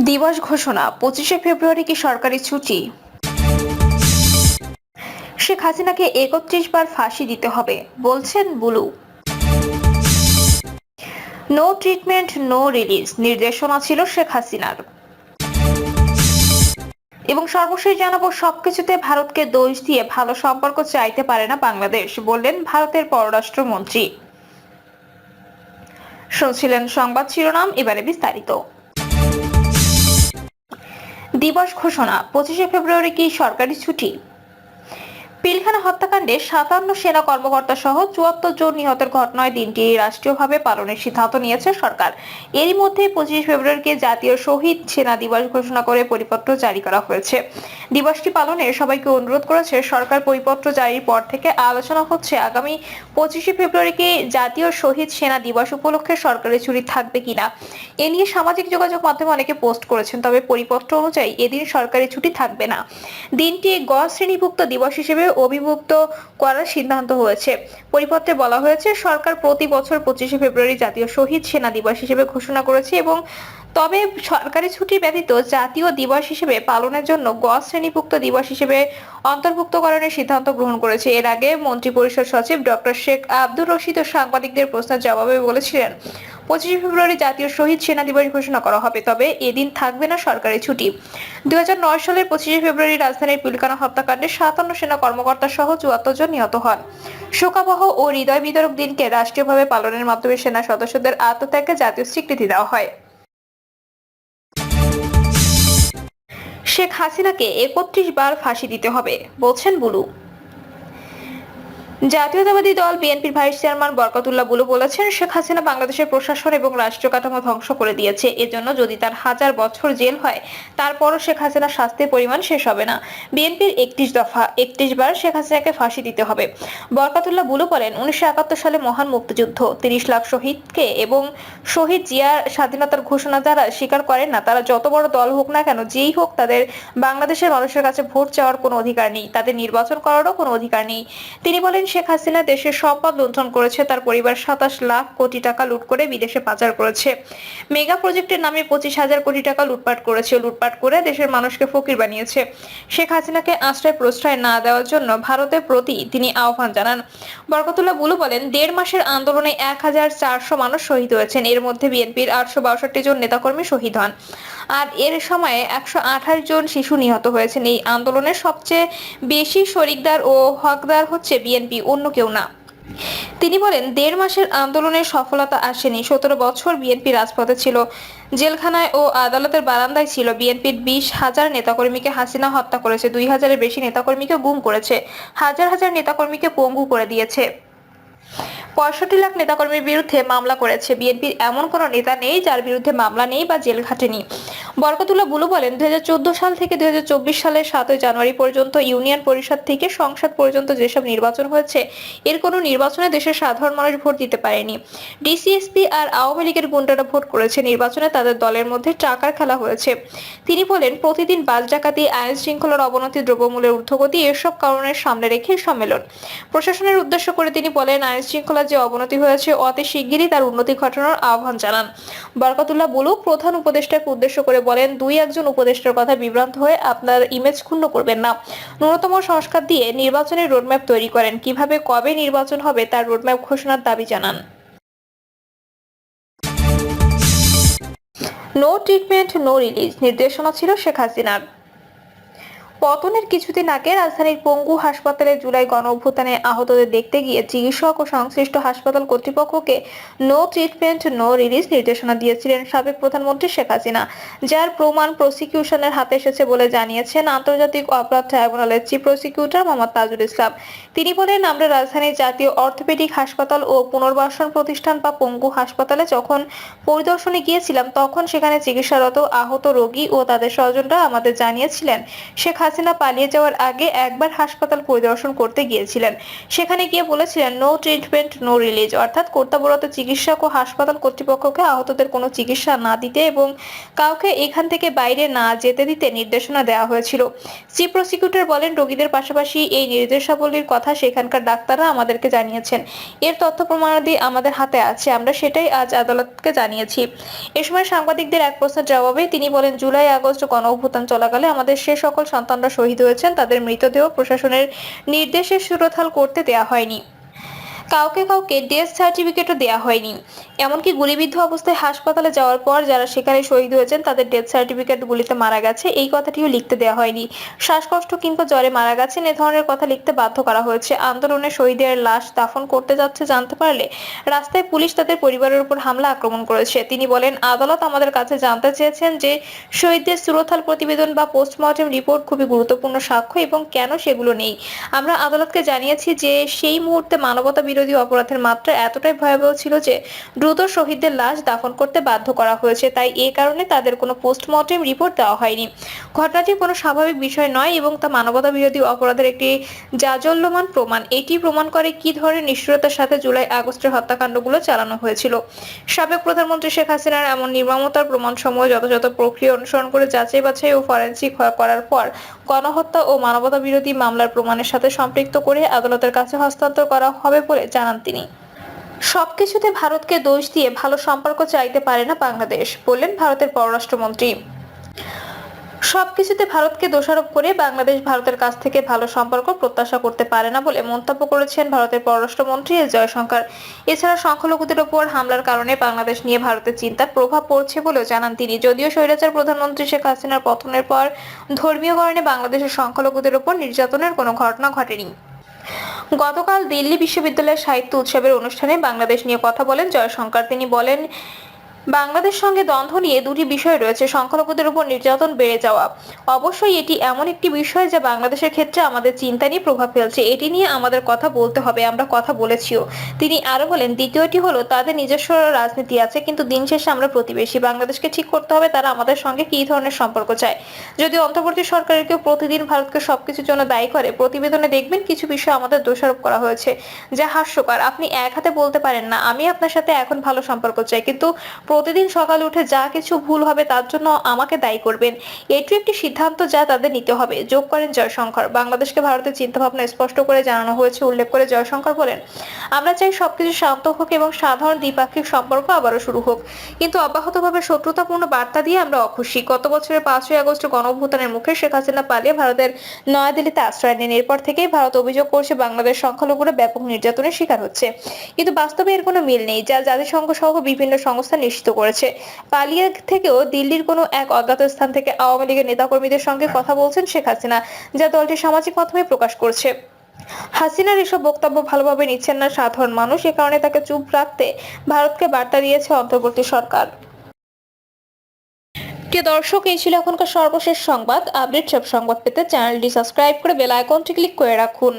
দিবস ঘোষণা 25শে ফেব্রুয়ারি কি সরকারি ছুটি? শেখ হাসিনাকে 31 বার ফাঁসি দিতে হবে বলছেন Bulu. No treatment no release নির্দেশনা ছিল শেখ হাসিনার। এবং সর্বশেষ জানাবো, সবকিছুতে ভারতকে দোষ দিয়ে ভালো সম্পর্ক চাইতে পারে না বাংলাদেশ, বললেন ভারতের পররাষ্ট্রমন্ত্রী। শুনছিলেন সংবাদ শিরোনাম, এবারে বিস্তারিত। দিবস ঘোষণা 25শে ফেব্রুয়ারি কি সরকারি ছুটি? পিলখানা হত্যাকাণ্ডে 57 সেনা কর্মকর্তা সহ 74 জন নিহতের ঘটনায় দিনটি রাষ্ট্রীয়ভাবে পালনের সিদ্ধান্ত নিয়েছে সরকার। এরই মধ্যে 25 ফেব্রুয়ারিকে জাতীয় শহীদ সেনা দিবস ঘোষণা করে পরিপত্র জারি করা হয়েছে। দিবসটি পালনে সবাইকে অনুরোধ করেছে সরকার। পরিপত্র জারির পর থেকে আলোচনা হচ্ছে আগামী 25শে ফেব্রুয়ারিকে জাতীয় শহীদ সেনা দিবস উপলক্ষে সরকারি ছুটি থাকবে কিনা। এ নিয়ে সামাজিক যোগাযোগ মাধ্যমে অনেকে পোস্ট করেছেন, তবে পরিপত্র অনুযায়ী এদিন সরকারি ছুটি থাকবে না। দিনটি গ শ্রেণীভুক্ত দিবস হিসেবে অভিভুক্ত করার সিদ্ধান্ত হয়েছে। পরিপত্রে বলা হয়েছে, সরকার প্রতি বছর 25শে ফেব্রুয়ারি জাতীয় শহীদ সেনা দিবস হিসেবে ঘোষণা করেছে এবং তবে সরকারি ছুটি ব্যতীত জাতীয় দিবস হিসেবে পালনের জন্য গ শ্রেণীভুক্ত দিবস হিসেবে অন্তর্ভুক্তকরণের সিদ্ধান্ত গ্রহণ করেছে। এর আগে মন্ত্রিপরিষদ সচিব ডক্টর শেখ আব্দুর রশিদ সাংবাদিকদের প্রশ্নের জবাবে বলেছিলেন, 25শে ফেব্রুয়ারি জাতীয় শহীদ সেনা দিবস ঘোষণা করা হবে, তবে এদিন থাকবে না সরকারি ছুটি। 2009 সালের 25শে ফেব্রুয়ারি রাজধানীর পিলখানা হত্যাকাণ্ডে 57 সেনা কর্মকর্তা সহ 74 জন নিহত হন। শোকাবহ ও হৃদয় বিদারক দিনকে রাষ্ট্রীয়ভাবে পালনের মাধ্যমে সেনা সদস্যদের আত্মত্যাগকে জাতীয় স্বীকৃতি দেওয়া হয়। শেখ হাসিনাকে 31 বার ফাঁসি দিতে হবে বলছেন বুলু। জাতীয়তাবাদী দল বিএনপির ভাইস চেয়ারম্যান বরকতুল্লাহ বুলু বলেছেন, শেখ হাসিনা বাংলাদেশের প্রশাসন এবং রাষ্ট্র কাঠামো ধ্বংস করে দিয়েছে। এজন্য যদি তার 1000 বছর জেল হয়, তারপরও শেখ হাসিনার শাস্তির পরিমাণ শেষ হবে না। বিএনপির 31 দফা 31 বার শেখ হাসিনাকে ফাঁসি দিতে হবে। বরকতুল্লাহ বুলু বলেন, 1971 সালে মহান মুক্তিযুদ্ধ, 30 লাখ শহীদকে এবং শহীদ জিয়ার স্বাধীনতার ঘোষণা যারা স্বীকার করেন না, তারা যত বড় দল হোক না কেন, যেই হোক, তাদের বাংলাদেশের মানুষের কাছে ভোট চাওয়ার কোনো অধিকার নেই, তাদের নির্বাচন করারও কোনো অধিকার নেই। তিনি বলেন, শেখ হাসিনা দেশের সম্পদ লুণ্ঠন করেছে, তার পরিবার 27 লাখ কোটি টাকা লুট করে বিদেশে পাচার করেছে। মেগা প্রজেক্টের নামে 25,000 কোটি টাকা লুটপাট করেছে, লুটপাট করে দেশের মানুষকে ফকির বানিয়েছে। শেখ হাসিনাকে আশ্রয় প্রশ্রয় না দেওয়ার জন্য ভারতের প্রতি তিনি আহ্বান জানান। বরকতুল্লাহ বুলু বলেন, 1.5 মাসের আন্দোলনে 1400 মানুষ শহীদ হয়েছেন। এর মধ্যে বিএনপির 862 জন নেতাকর্মী শহীদ হন, আর এর সময়ে 128 জন শিশু নিহত হয়েছেন। এই আন্দোলনের সবচেয়ে বেশি শরিকদার ও হকদার হচ্ছে বিএনপি, অন্য কেউ না। তিনি বলেন, 1.5 মাসের আন্দোলনের সফলতা আসেনি। 17 বছর বিএনপি রাজপথে ছিল, জেলখানায় ও আদালতের বারান্দায় ছিল। বিএনপির 20,000 নেতাকর্মীকে হাসিনা হত্যা করেছে, 2,000-এর বেশি নেতাকর্মীকে গুম করেছে, হাজার হাজার নেতাকর্মীকে পঙ্গু করে দিয়েছে। 65 লাখ নেতাকর্মীর বিরুদ্ধে মামলা করেছে। বিএনপির এমন কোন নেতা নেই যার বিরুদ্ধে মামলা নেই বা জেল খাটেনি। বরকতুল্লাহ বুলু বলেন, 2014 সাল থেকে 2024 সালের 7 জানুয়ারি পর্যন্ত ইউনিয়ন পরিষদ থেকে সংসদ পর্যন্ত যেসব নির্বাচন হয়েছে, এর কোনো নির্বাচনে দেশের সাধারণ মানুষ ভোট দিতে পারেনি। ডিসিএসপি আর আওয়ামী লীগের গুন্ডারা ভোট করেছে। নির্বাচনে তাদের দলের মধ্যে টাকার খেলা হয়েছে। তিনি বলেন, প্রতিদিন বাস ডাকাতি, আইন শৃঙ্খলার অবনতি, দ্রব্যমূল্যের ঊর্ধ্বগতি, এসব কারণের সামনে রেখে সম্মেলন। প্রশাসনের উদ্দেশ্য করে তিনি বলেন, আইন শৃঙ্খলার যে অবনতি হয়েছে, অতি শিগগিরই তার উন্নতি ঘটানোর আহ্বান জানান। বরকতুল্লাহ বুলু প্রধান উপদেষ্টাকে উদ্দেশ্য করে বলেন, 2-1 জন উপদেষ্টার কথা বিভ্রান্ত হয়ে আপনার ইমেজ ক্ষুণ্ণ করবেন না। ন্যূনতম সংস্কার দিয়ে নির্বাচনের রোডম্যাপ তৈরি করেন। কিভাবে কবে নির্বাচন হবে তার রোডম্যাপ ঘোষণার দাবি জানান। নো ট্রিটমেন্ট নো রিলিজ নির্দেশনা ছিল শেখ হাসিনার। পতনের কিছুদিন আগে রাজধানীর পঙ্গু হাসপাতালে জুলাই গণঅভ্যুত্থানে আহতদের দেখতে গিয়ে চিকিৎসক ও সংশ্লিষ্ট হাসপাতাল কর্তৃপক্ষকে নো ট্রিটমেন্ট নো রিলিজ নির্দেশনা দিয়েছিলেন সাবেক প্রধানমন্ত্রী শেখ হাসিনা, যার প্রমাণ প্রসিকিউশনের হাতে এসেছে বলে জানিয়েছেন আন্তর্জাতিক অপরাধ ট্রাইব্যুনালের চিফ প্রসিকিউটর মোহাম্মদ তাজুল ইসলাম। তিনি বলেন, আমরা রাজধানীর জাতীয় অর্থোপেডিক হাসপাতাল ও পুনর্বাসন প্রতিষ্ঠান বা পঙ্গু হাসপাতালে যখন পরিদর্শনে গিয়েছিলাম, তখন সেখানে চিকিৎসারত আহত রোগী ও তাদের স্বজনরা আমাদের জানিয়েছিলেন শেখ হাসিনা পালিয়ে যাওয়ার আগে একবার হাসপাতাল পরিদর্শন করতে গিয়েছিলেন। সেখানে গিয়ে বলেছিলেন নো ট্রিটমেন্ট নো রিলিজ, অর্থাৎ কর্তব্যরত চিকিৎসক ও হাসপাতাল কর্তৃপক্ষকে আহতদের কোনো চিকিৎসা না দিতে এবং কাউকে এখান থেকে বাইরে না যেতে দিতে নির্দেশনা দেওয়া হয়েছিল। চিফ প্রসিকিউটর বলেন, রোগীদের পাশাপাশি এই নির্দেশাবলীর কথা সেখানকার ডাক্তাররা আমাদেরকে জানিয়েছেন। এর তথ্য প্রমাণাদি আমাদের হাতে আছে, আমরা সেটাই আজ আদালতকে জানিয়েছি। এ সময় সাংবাদিকদের এক প্রশ্নের জবাবে তিনি বলেন, জুলাই আগস্ট গণঅভ্যুত্থান চলাকালে আমাদের সে সকল সন্তানরা শহীদ হয়েছেন, তাদের মৃতদেহ প্রশাসনের নির্দেশে সুরতহাল করতে দেয়া হয়নি। কাউকে ডেথ সার্টিফিকেটও দেওয়া হয়নি। এমনকি গুলিবিদ্ধ অবস্থায় হাসপাতালে যাওয়ার পর যারা সেখানে শহীদ হয়েছেন তাদের ডেথ সার্টিফিকেট গুলিতে মারা গেছে এই কথাটিও লিখতে দেওয়া হয়নি। শ্বাসকষ্ট কিংবা জ্বরে মারা গেছেন এ ধরনের কথা লিখতে বাধ্য করা হয়েছে। আন্দোলনে শহীদের লাশ দাফন করতে যাচ্ছে জানতে পারলে রাস্তায় পুলিশ তাদের পরিবারের উপর হামলা আক্রমণ করেছে। তিনি বলেন, আদালত আমাদের কাছে জানতে চেয়েছেন যে শহীদদের সুরতহাল প্রতিবেদন বা পোস্টমর্টেম রিপোর্ট খুবই গুরুত্বপূর্ণ সাক্ষ্য এবং কেন সেগুলো নেই। আমরা আদালতকে জানিয়েছি যে সেই মুহূর্তে মানবতা বিরোধী অপরাধের মাত্রা এতটাই ভয়াবহ ছিল যে দ্রুত শহীদদের লাশ দাফন করতে বাধ্য করা হয়েছে, তাই এই কারণে তাদের কোনো পোস্টমর্টেম রিপোর্ট দেওয়া হয়নি। ঘটনাটি কোনো স্বাভাবিক বিষয় নয় এবং তা মানবতা বিরোধী অপরাধের একটি জাজল্যমান প্রমাণ। এটি প্রমাণ করে কি ধরনের নিষ্ঠুরতার সাথে জুলাই আগস্টের হত্যাকাণ্ডগুলো চালানো হয়েছিল। সাবেক প্রধানমন্ত্রী শেখ হাসিনার এমন নির্মমতার প্রমাণসমূহ যথাযথ প্রক্রিয়া অনুসরণ করে যাচাই বাছাই ও ফরেনসিক করার পর গণহত্যা ও মানবতা বিরোধী মামলার প্রমাণের সাথে সম্পৃক্ত করে আদালতের কাছে হস্তান্তর করা হবে বলে জানান তিনি। সবকিছুতে ভারতকে দোষ দিয়ে ভালো সম্পর্ক চাইতে পারে না বাংলাদেশ, বললেন ভারতের পররাষ্ট্রমন্ত্রী। সবকিছুতে ভারতকে দোষারোপ করে বাংলাদেশ ভারতের কাছ থেকে ভালো সম্পর্ক প্রত্যাশা করতে পারে না বলে মন্তব্য করেছেন ভারতের পররাষ্ট্রমন্ত্রী এস জয়শঙ্কর। এছাড়া সংখ্যালঘুদের উপর হামলার কারণে বাংলাদেশ নিয়ে ভারতের চিন্তার প্রভাব পড়ছে বলেও জানান তিনি। যদিও স্বৈরাচার প্রধানমন্ত্রী শেখ হাসিনার পতনের পর ধর্মীয় কারণে বাংলাদেশের সংখ্যালঘুদের উপর নির্যাতনের কোনো ঘটনা ঘটেনি। গতকাল দিল্লি বিশ্ববিদ্যালয়ের সাহিত্য উৎসবের অনুষ্ঠানে বাংলাদেশ নিয়ে কথা বলেন জয়শঙ্কর। তিনি বলেন, বাংলাদেশ সঙ্গে দ্বন্দ্ব নিয়ে দুটি বিষয় রয়েছে, সংখ্যালঘুদের উপর নির্যাতন বেড়ে যাওয়া। অবশ্যই এটি এমন একটি বিষয় যা বাংলাদেশের ক্ষেত্রে আমাদের চিন্তা নিয়ে প্রভাব ফেলছে, এটি নিয়ে আমাদের কথা বলতে হবে, আমরা কথা বলেছিও। তিনি আরো বলেন, দ্বিতীয়টি হলো তাদের নিজস্ব রাজনীতি আছে, কিন্তু দিন শেষে আমরা প্রতিবেশী। বাংলাদেশকে ঠিক করতে হবে তারা আমাদের সঙ্গে কি ধরনের সম্পর্ক চায়। যদি অন্তর্বর্তী সরকারের কেউ প্রতিদিন ভারতকে সবকিছুর জন্য দায়ী করে, প্রতিবেদনে দেখবেন কিছু বিষয় আমাদের দোষারোপ করা হয়েছে যা হাস্যকর। আপনি এক হাতে বলতে পারেন না আমি আপনার সাথে এখন ভালো সম্পর্ক চাই, কিন্তু প্রতিদিন সকালে উঠে যা কিছু ভুল হবে তার জন্য আমাকে দায়ী করবেন। এটি একটি সিদ্ধান্ত যা তাদের নিতে হবে, যোগ করেন জয়শঙ্কর। বাংলাদেশকে ভারতের চিন্তাভাবনা স্পষ্ট করে জানানো হয়েছে উল্লেখ করে জয়শঙ্কর বলেন, আমরা চাই সবকিছু শান্ত হোক এবং সাধারণ দ্বিপাক্ষিক সম্পর্ক আবারও শুরু হোক, কিন্তু অব্যাহতভাবে শত্রুতাপূর্ণ বার্তা দিয়ে আমরা অখুশি। গত বছরের 5ই আগস্ট গণঅভ্যুত্থানের মুখে শেখ হাসিনা পালিয়ে ভারতের নয়াদিল্লিতে আশ্রয় নেন। এরপর থেকেই ভারত অভিযোগ করছে বাংলাদেশ সংখ্যালঘুরা ব্যাপক নির্যাতনের শিকার হচ্ছে, কিন্তু বাস্তবে এর কোনো মিল নেই, যা জাতিসংঘ সহ বিভিন্ন সংস্থা নিশ্চিত করেছে। পালিয়ে থেকেও দিল্লির কোনো এক অজ্ঞাত স্থান থেকে আওয়ামী লীগের নেতাকর্মীদের সঙ্গে কথা বলছেন শেখ হাসিনা, যা দলটি সামাজিক মাধ্যমে প্রকাশ করছে। হাসিনার এসব বক্তব্য ভালোভাবে নিচ্ছেন না সাধারণ মানুষ, এ কারণে তাকে চুপ রাখতে ভারতকে বার্তা দিয়েছে অন্তর্বর্তী সরকার। প্রিয় দর্শক, এই ছিল এখনকার সর্বশেষ সংবাদ। আপডেট সব সংবাদ পেতে চ্যানেলটি সাবস্ক্রাইব করে বেল আইকনটি ক্লিক করে রাখুন।